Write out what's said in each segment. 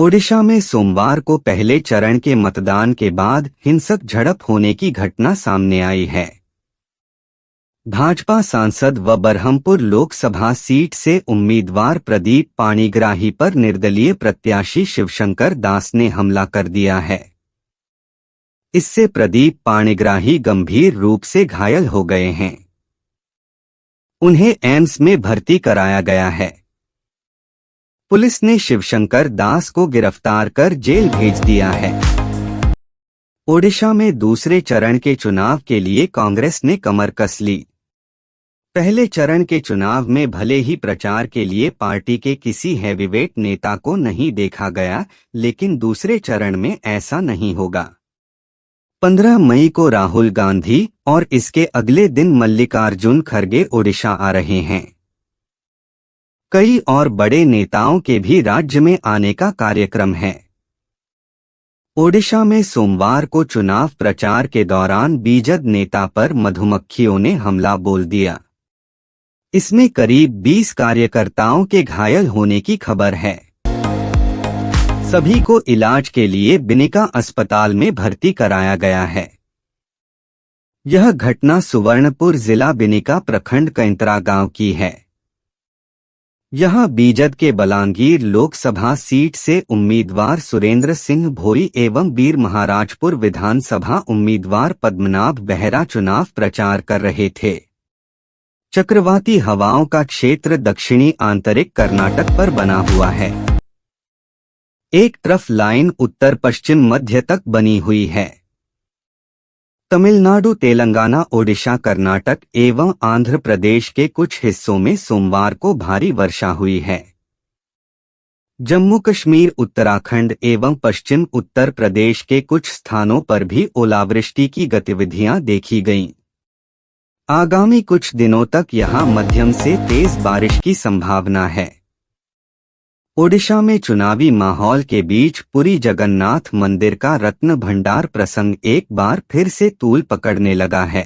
ओडिशा में सोमवार को पहले चरण के मतदान के बाद हिंसक झड़प होने की घटना सामने आई है। भाजपा सांसद व बरहमपुर लोकसभा सीट से उम्मीदवार प्रदीप पाणिग्राही पर निर्दलीय प्रत्याशी शिवशंकर दास ने हमला कर दिया है। इससे प्रदीप पाणिग्राही गंभीर रूप से घायल हो गए हैं। उन्हें एम्स में भर्ती कराया गया है। पुलिस ने शिवशंकर दास को गिरफ्तार कर जेल भेज दिया है। ओडिशा में दूसरे चरण के चुनाव के लिए कांग्रेस ने कमर कस ली। पहले चरण के चुनाव में भले ही प्रचार के लिए पार्टी के किसी हैवीवेट नेता को नहीं देखा गया, लेकिन दूसरे चरण में ऐसा नहीं होगा। 15 मई को राहुल गांधी और इसके अगले दिन मल्लिकार्जुन खड़गे ओडिशा आ रहे हैं। कई और बड़े नेताओं के भी राज्य में आने का कार्यक्रम है। ओडिशा में सोमवार को चुनाव प्रचार के दौरान बीजेपी नेता पर मधुमक्खियों ने हमला बोल दिया। इसमें करीब 20 कार्यकर्ताओं के घायल होने की खबर है। सभी को इलाज के लिए बिनिका अस्पताल में भर्ती कराया गया है। यह घटना सुवर्णपुर जिला बिनिका प्रखंड कैंतरा गांव की है। यहां बीजेपी के बलांगीर लोकसभा सीट से उम्मीदवार सुरेंद्र सिंह भोई एवं बीर महाराजपुर विधानसभा उम्मीदवार पद्मनाभ बेहरा चुनाव प्रचार कर रहे थे। चक्रवाती हवाओं का क्षेत्र दक्षिणी आंतरिक कर्नाटक पर बना हुआ है। एक ट्रफ लाइन उत्तर पश्चिम मध्य तक बनी हुई है। तमिलनाडु, तेलंगाना, ओडिशा, कर्नाटक एवं आंध्र प्रदेश के कुछ हिस्सों में सोमवार को भारी वर्षा हुई है। जम्मू कश्मीर, उत्तराखंड एवं पश्चिम उत्तर प्रदेश के कुछ स्थानों पर भी ओलावृष्टि की गतिविधियां देखी गईं। आगामी कुछ दिनों तक यहां मध्यम से तेज बारिश की संभावना है। ओडिशा में चुनावी माहौल के बीच पुरी जगन्नाथ मंदिर का रत्न भंडार प्रसंग एक बार फिर से तूल पकड़ने लगा है।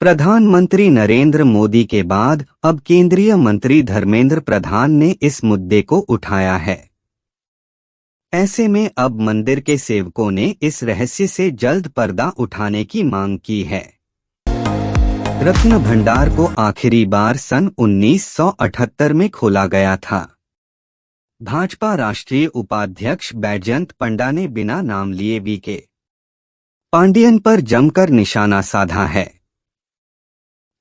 प्रधानमंत्री नरेंद्र मोदी के बाद अब केंद्रीय मंत्री धर्मेंद्र प्रधान ने इस मुद्दे को उठाया है। ऐसे में अब मंदिर के सेवकों ने इस रहस्य से जल्द पर्दा उठाने की मांग की है। रत्न भंडार को आखिरी बार सन 1978 में खोला गया था। भाजपा राष्ट्रीय उपाध्यक्ष बैजयंत पंडा ने बिना नाम लिए वीके पांडियन पर जमकर निशाना साधा है।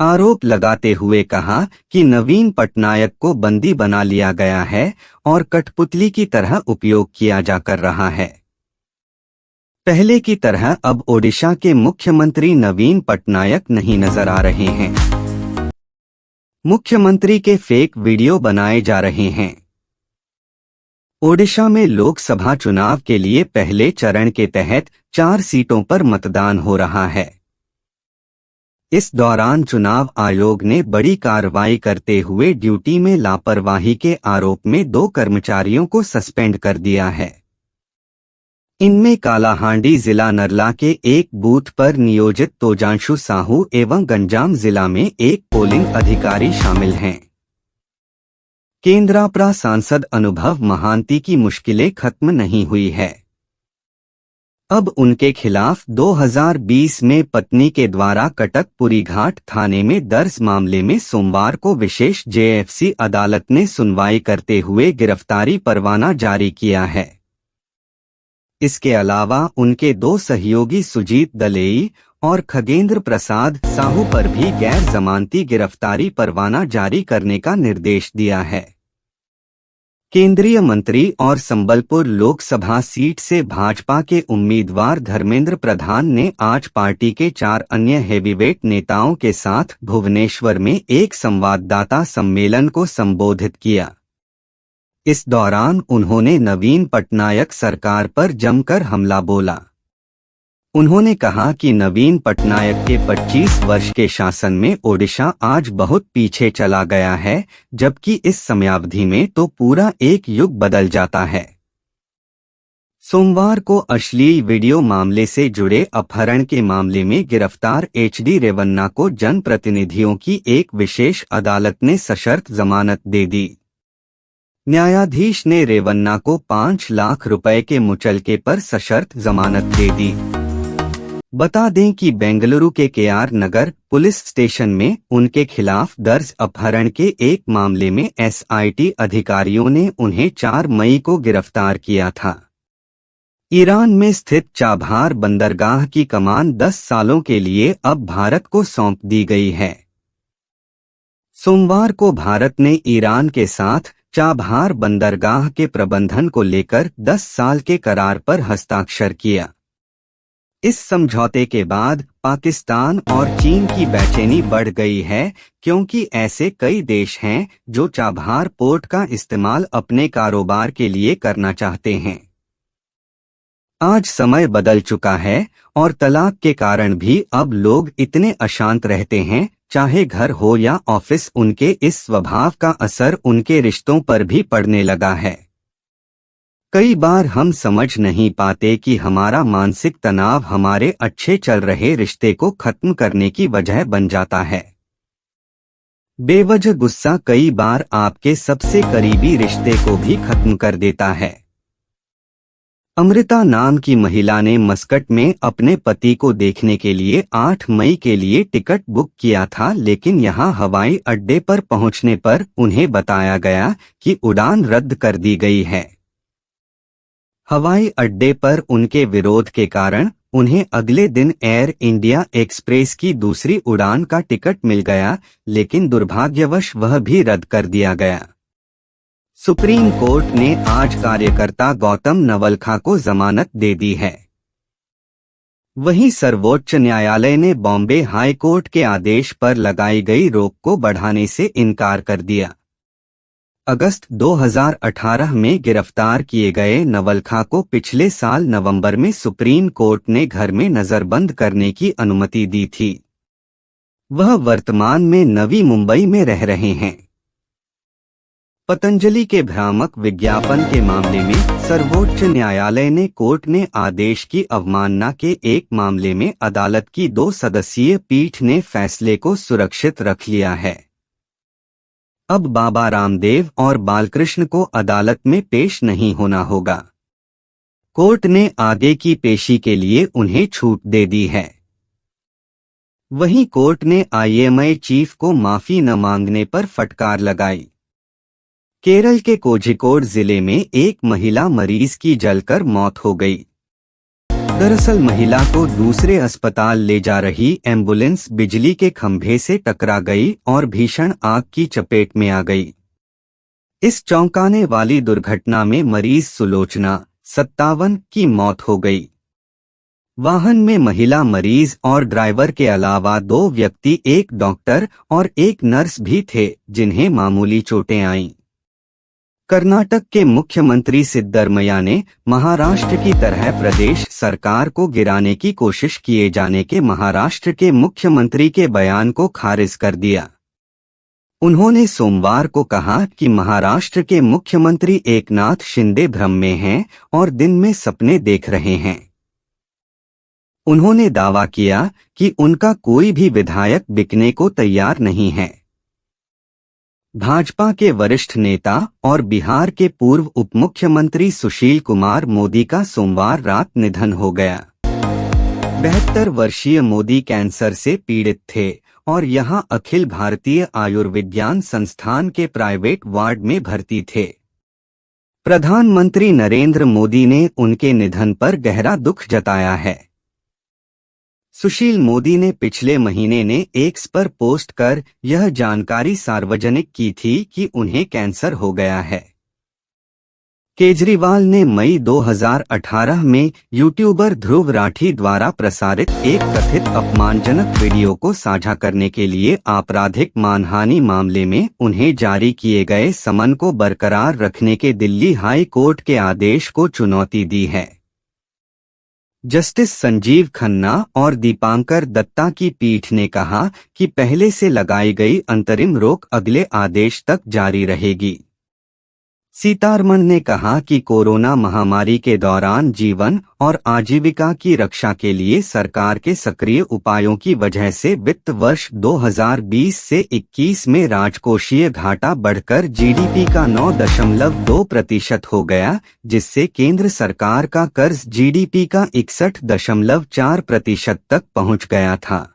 आरोप लगाते हुए कहा कि नवीन पटनायक को बंदी बना लिया गया है और कठपुतली की तरह उपयोग किया जाकर रहा है। पहले की तरह अब ओडिशा के मुख्यमंत्री नवीन पटनायक नहीं नजर आ रहे हैं। मुख्यमंत्री के फेक वीडियो बनाए जा रहे हैं। ओडिशा में लोकसभा चुनाव के लिए पहले चरण के तहत 4 सीटों पर मतदान हो रहा है। इस दौरान चुनाव आयोग ने बड़ी कार्रवाई करते हुए ड्यूटी में लापरवाही के आरोप में 2 कर्मचारियों को सस्पेंड कर दिया है। इनमें कालाहांडी जिला नरला के एक बूथ पर नियोजित तोजांशु साहू एवं गंजाम जिला में एक पोलिंग अधिकारी शामिल हैं। केंद्रापड़ा सांसद अनुभव महांती की मुश्किलें खत्म नहीं हुई है। अब उनके खिलाफ 2020 में पत्नी के द्वारा कटकपुरी घाट थाने में दर्ज मामले में सोमवार को विशेष जेएफसी अदालत ने सुनवाई करते हुए गिरफ्तारी परवाना जारी किया है। इसके अलावा उनके 2 सहयोगी सुजीत दलेई और खगेंद्र प्रसाद साहू पर भी गैर जमानती गिरफ्तारी परवाना जारी करने का निर्देश दिया है। केंद्रीय मंत्री और संबलपुर लोकसभा सीट से भाजपा के उम्मीदवार धर्मेंद्र प्रधान ने आज पार्टी के 4 अन्य हेवीवेट नेताओं के साथ भुवनेश्वर में एक संवाददाता सम्मेलन को संबोधित किया। इस दौरान उन्होंने नवीन पटनायक सरकार पर जमकर हमला बोला। उन्होंने कहा कि नवीन पटनायक के 25 वर्ष के शासन में ओडिशा आज बहुत पीछे चला गया है, जबकि इस समयावधि में तो पूरा एक युग बदल जाता है। सोमवार को अश्लील वीडियो मामले से जुड़े अपहरण के मामले में गिरफ्तार एचडी रेवन्ना को जनप्रतिनिधियों की एक विशेष अदालत ने सशर्त जमानत दे दी। न्यायाधीश ने रेवन्ना को 5 लाख रुपए के मुचलके पर सशर्त जमानत दे दी। बता दें कि बेंगलुरु के केआर नगर पुलिस स्टेशन में उनके खिलाफ दर्ज अपहरण के एक मामले में एसआईटी अधिकारियों ने उन्हें 4 मई को गिरफ्तार किया था। ईरान में स्थित चाबहार बंदरगाह की कमान 10 सालों के लिए अब भारत को सौंप दी गई है। सोमवार को भारत ने ईरान के साथ चाबहार बंदरगाह के प्रबंधन को लेकर 10 साल के करार पर हस्ताक्षर किया। इस समझौते के बाद पाकिस्तान और चीन की बेचैनी बढ़ गई है, क्योंकि ऐसे कई देश हैं जो चाबहार पोर्ट का इस्तेमाल अपने कारोबार के लिए करना चाहते हैं। आज समय बदल चुका है और तलाक के कारण भी अब लोग इतने अशांत रहते हैं, चाहे घर हो या ऑफिस। उनके इस स्वभाव का असर उनके रिश्तों पर भी पड़ने लगा है। कई बार हम समझ नहीं पाते कि हमारा मानसिक तनाव हमारे अच्छे चल रहे रिश्ते को खत्म करने की वजह बन जाता है। बेवजह गुस्सा कई बार आपके सबसे करीबी रिश्ते को भी खत्म कर देता है। अमृता नाम की महिला ने मस्कट में अपने पति को देखने के लिए 8 मई के लिए टिकट बुक किया था, लेकिन यहां हवाई अड्डे पर पहुंचने पर उन्हें बताया गया कि उड़ान रद्द कर दी गई है। हवाई अड्डे पर उनके विरोध के कारण उन्हें अगले दिन एयर इंडिया एक्सप्रेस की दूसरी उड़ान का टिकट मिल गया, लेकिन दुर्भाग्यवश वह भी रद्द कर दिया गया। सुप्रीम कोर्ट ने आज कार्यकर्ता गौतम नवलखा को जमानत दे दी है। वहीं सर्वोच्च न्यायालय ने बॉम्बे हाई कोर्ट के आदेश पर लगाई गई रोक को बढ़ाने से इनकार कर दिया। अगस्त 2018 में गिरफ्तार किए गए नवलखा को पिछले साल नवंबर में सुप्रीम कोर्ट ने घर में नजरबंद करने की अनुमति दी थी। वह वर्तमान में नवी मुंबई में रह रहे हैं। पतंजलि के भ्रामक विज्ञापन के मामले में सर्वोच्च न्यायालय ने कोर्ट ने आदेश की अवमानना के एक मामले में अदालत की 2 सदस्यीय पीठ ने फैसले को सुरक्षित रख लिया है। अब बाबा रामदेव और बालकृष्ण को अदालत में पेश नहीं होना होगा। कोर्ट ने आगे की पेशी के लिए उन्हें छूट दे दी है। वहीं कोर्ट ने आईएमए चीफ को माफी न मांगने पर फटकार लगाई। केरल के कोझिकोड जिले में एक महिला मरीज की जलकर मौत हो गई। दरअसल महिला को दूसरे अस्पताल ले जा रही एम्बुलेंस बिजली के खंभे से टकरा गई और भीषण आग की चपेट में आ गई। इस चौंकाने वाली दुर्घटना में मरीज सुलोचना 57 की मौत हो गई। वाहन में महिला मरीज और ड्राइवर के अलावा 2 व्यक्ति, एक डॉक्टर और एक नर्स भी थे, जिन्हें मामूली चोटें आईं। कर्नाटक के मुख्यमंत्री सिद्धरमैया ने महाराष्ट्र की तरह प्रदेश सरकार को गिराने की कोशिश किए जाने के महाराष्ट्र के मुख्यमंत्री के बयान को खारिज कर दिया। उन्होंने सोमवार को कहा कि महाराष्ट्र के मुख्यमंत्री एकनाथ शिंदे भ्रम में हैं और दिन में सपने देख रहे हैं। उन्होंने दावा किया कि उनका कोई भी विधायक बिकने को तैयार नहीं है। भाजपा के वरिष्ठ नेता और बिहार के पूर्व उपमुख्यमंत्री सुशील कुमार मोदी का सोमवार रात निधन हो गया। 72 वर्षीय मोदी कैंसर से पीड़ित थे और यहां अखिल भारतीय आयुर्विज्ञान संस्थान के प्राइवेट वार्ड में भर्ती थे। प्रधानमंत्री नरेंद्र मोदी ने उनके निधन पर गहरा दुख जताया है। सुशील मोदी ने पिछले महीने ने एक्स पर पोस्ट कर यह जानकारी सार्वजनिक की थी कि उन्हें कैंसर हो गया है। केजरीवाल ने मई 2018 में यूट्यूबर ध्रुव राठी द्वारा प्रसारित एक कथित अपमानजनक वीडियो को साझा करने के लिए आपराधिक मानहानि मामले में उन्हें जारी किए गए समन को बरकरार रखने के दिल्ली हाई कोर्ट के आदेश को चुनौती दी है। जस्टिस संजीव खन्ना और दीपांकर दत्ता की पीठ ने कहा कि पहले से लगाई गई अंतरिम रोक अगले आदेश तक जारी रहेगी। सीतारमण ने कहा कि कोरोना महामारी के दौरान जीवन और आजीविका की रक्षा के लिए सरकार के सक्रिय उपायों की वजह से वित्त वर्ष 2020 से 21 में राजकोषीय घाटा बढ़कर जीडीपी का 9.2% हो गया, जिससे केंद्र सरकार का कर्ज जीडीपी का 61.4% तक पहुंच गया था।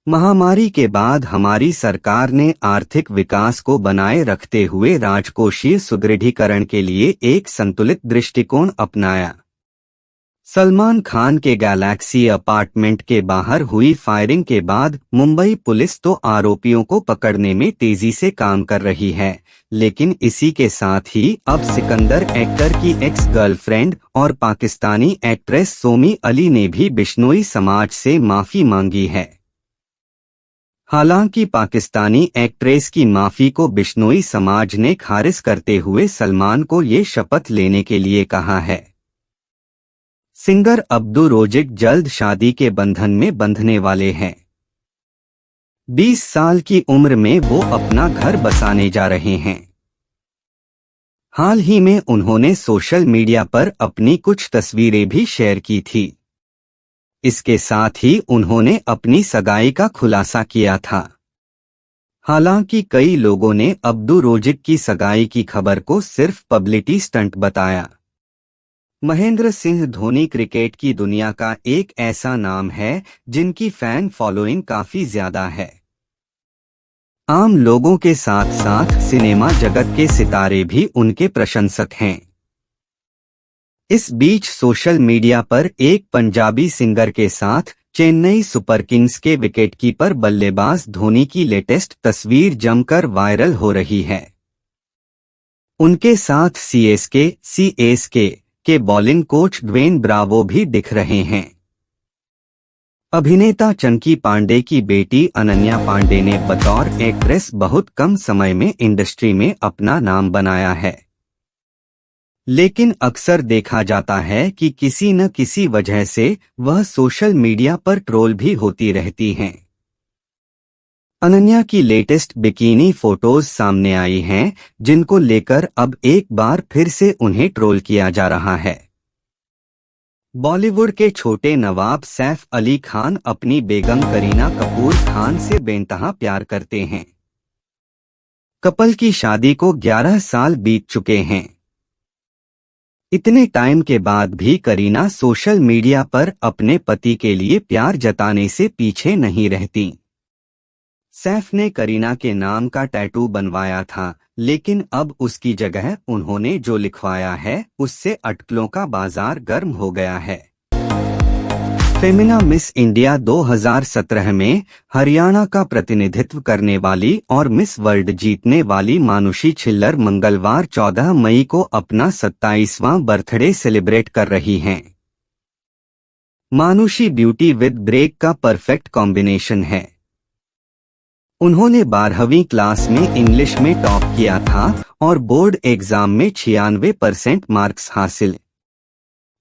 महामारी के बाद हमारी सरकार ने आर्थिक विकास को बनाए रखते हुए राजकोषीय सुदृढ़ीकरण के लिए एक संतुलित दृष्टिकोण अपनाया। सलमान खान के गैलेक्सी अपार्टमेंट के बाहर हुई फायरिंग के बाद मुंबई पुलिस तो आरोपियों को पकड़ने में तेजी से काम कर रही है, लेकिन इसी के साथ ही अब सिकंदर एक्टर की एक्स गर्लफ्रेंड और पाकिस्तानी एक्ट्रेस सोमी अली ने भी बिश्नोई समाज से माफी मांगी है। हालांकि पाकिस्तानी एक्ट्रेस की माफी को बिश्नोई समाज ने खारिज करते हुए सलमान को ये शपथ लेने के लिए कहा है। सिंगर अब्दू रोजिक जल्द शादी के बंधन में बंधने वाले हैं। 20 साल की उम्र में वो अपना घर बसाने जा रहे हैं। हाल ही में उन्होंने सोशल मीडिया पर अपनी कुछ तस्वीरें भी शेयर की थी। इसके साथ ही उन्होंने अपनी सगाई का खुलासा किया था। हालांकि कई लोगों ने अब्दू रोजिक की सगाई की खबर को सिर्फ पब्लिसिटी स्टंट बताया। महेंद्र सिंह धोनी क्रिकेट की दुनिया का एक ऐसा नाम है जिनकी फैन फॉलोइंग काफी ज्यादा है। आम लोगों के साथ साथ सिनेमा जगत के सितारे भी उनके प्रशंसक हैं। इस बीच सोशल मीडिया पर एक पंजाबी सिंगर के साथ चेन्नई सुपर किंग्स के विकेटकीपर बल्लेबाज धोनी की लेटेस्ट तस्वीर जमकर वायरल हो रही है। उनके साथ सीएसके के बॉलिंग कोच ड्वेन ब्रावो भी दिख रहे हैं। अभिनेता चंकी पांडे की बेटी अनन्या पांडे ने बतौर एक्ट्रेस बहुत कम समय में इंडस्ट्री में अपना नाम बनाया है, लेकिन अक्सर देखा जाता है कि किसी न किसी वजह से वह सोशल मीडिया पर ट्रोल भी होती रहती हैं। अनन्या की लेटेस्ट बिकिनी फोटोज सामने आई हैं, जिनको लेकर अब एक बार फिर से उन्हें ट्रोल किया जा रहा है। बॉलीवुड के छोटे नवाब सैफ अली खान अपनी बेगम करीना कपूर खान से बेइंतहा प्यार करते हैं। कपल की शादी को 11 साल बीत चुके हैं। इतने टाइम के बाद भी करीना सोशल मीडिया पर अपने पति के लिए प्यार जताने से पीछे नहीं रहती। सैफ ने करीना के नाम का टैटू बनवाया था, लेकिन अब उसकी जगह उन्होंने जो लिखवाया है उससे अटकलों का बाजार गर्म हो गया है। फेमिना मिस इंडिया 2017 में हरियाणा का प्रतिनिधित्व करने वाली और मिस वर्ल्ड जीतने वाली मानुषी छिल्लर मंगलवार 14 मई को अपना 27वां बर्थडे सेलिब्रेट कर रही हैं। मानुषी ब्यूटी विद ब्रेक का परफेक्ट कॉम्बिनेशन है। उन्होंने 12वीं क्लास में इंग्लिश में टॉप किया था और बोर्ड एग्जाम में 96% मार्क्स हासिल।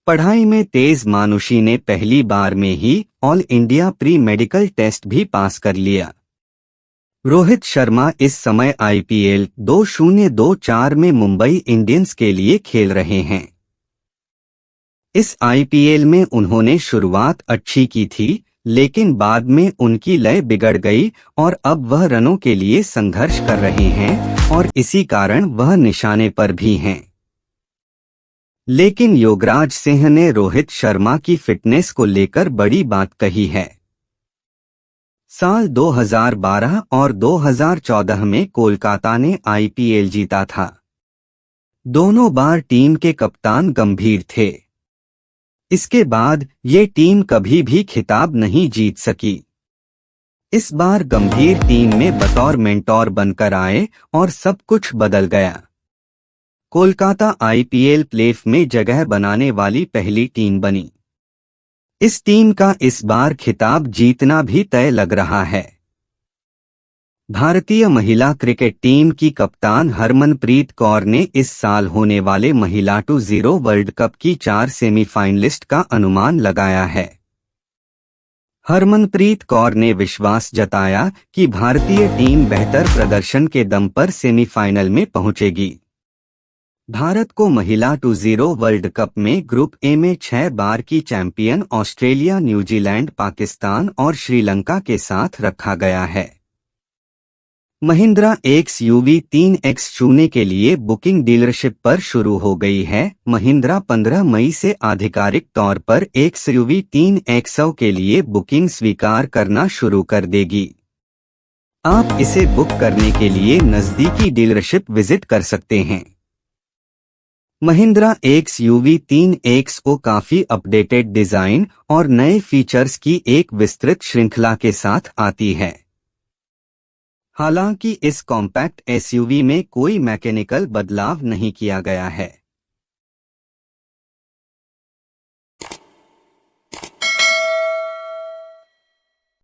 पढ़ाई में तेज मानुषी ने पहली बार में ही all India pre medical test भी पास कर लिया। रोहित शर्मा इस समय आईपीएल 2024 में मुंबई इंडियंस के लिए खेल रहे हैं। इस आईपीएल में उन्होंने शुरुआत अच्छी की थी, लेकिन बाद में उनकी लय बिगड़ गई और अब वह रनों के लिए संघर्ष कर रहे हैं और इसी कारण वह निशाने पर भी हैं। लेकिन योगराज सिंह ने रोहित शर्मा की फिटनेस को लेकर बड़ी बात कही है। साल 2012 और 2014 में कोलकाता ने आईपीएल जीता था। दोनों बार टीम के कप्तान गंभीर थे। इसके बाद ये टीम कभी भी खिताब नहीं जीत सकी। इस बार गंभीर टीम में बतौर मेंटोर बनकर आए और सब कुछ बदल गया। कोलकाता आईपीएल प्लेऑफ में जगह बनाने वाली पहली टीम बनी। इस टीम का इस बार खिताब जीतना भी तय लग रहा है। भारतीय महिला क्रिकेट टीम की कप्तान हरमनप्रीत कौर ने इस साल होने वाले महिला 20 वर्ल्ड कप की 4 सेमीफाइनलिस्ट का अनुमान लगाया है। हरमनप्रीत कौर ने विश्वास जताया कि भारतीय टीम बेहतर प्रदर्शन के दम पर सेमीफाइनल में पहुंचेगी। भारत को महिला 20 वर्ल्ड कप में ग्रुप ए में 6 बार की चैंपियन ऑस्ट्रेलिया, न्यूजीलैंड, पाकिस्तान और श्रीलंका के साथ रखा गया है। महिंद्रा XUV3X चुनने के लिए बुकिंग डीलरशिप पर शुरू हो गई है। महिंद्रा 15 मई से आधिकारिक तौर पर XUV3X के लिए बुकिंग स्वीकार करना शुरू कर देगी। आप इसे बुक करने के लिए नजदीकी डीलरशिप विजिट कर सकते हैं। महिंद्रा XUV3X को काफी अपडेटेड डिजाइन और नए फीचर्स की एक विस्तृत श्रृंखला के साथ आती है। हालांकि इस कॉम्पैक्ट SUV में कोई मैकेनिकल बदलाव नहीं किया गया है।